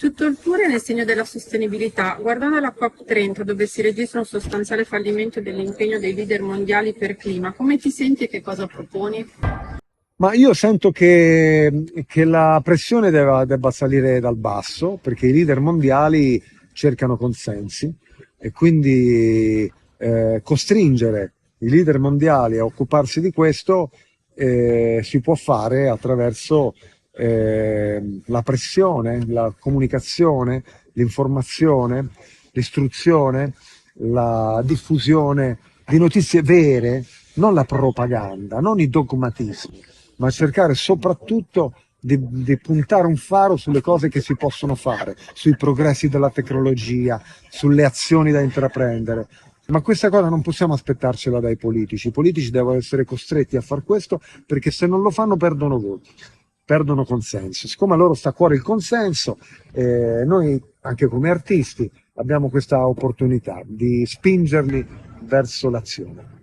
Tutto il tour è nel segno della sostenibilità. Guardando la COP30, dove si registra un sostanziale fallimento dell'impegno dei leader mondiali per clima, come ti senti e che cosa proponi? Ma io sento che la pressione debba salire dal basso, perché i leader mondiali cercano consensi e quindi costringere i leader mondiali a occuparsi di questo si può fare attraverso la pressione, la comunicazione, l'informazione, l'istruzione, la diffusione di notizie vere, non la propaganda, non i dogmatismi, ma cercare soprattutto di puntare un faro sulle cose che si possono fare, sui progressi della tecnologia, sulle azioni da intraprendere. Ma questa cosa non possiamo aspettarcela dai politici. I politici devono essere costretti a far questo perché se non lo fanno perdono voti, perdono consenso. Siccome a loro sta a cuore il consenso, noi anche come artisti abbiamo questa opportunità di spingerli verso l'azione.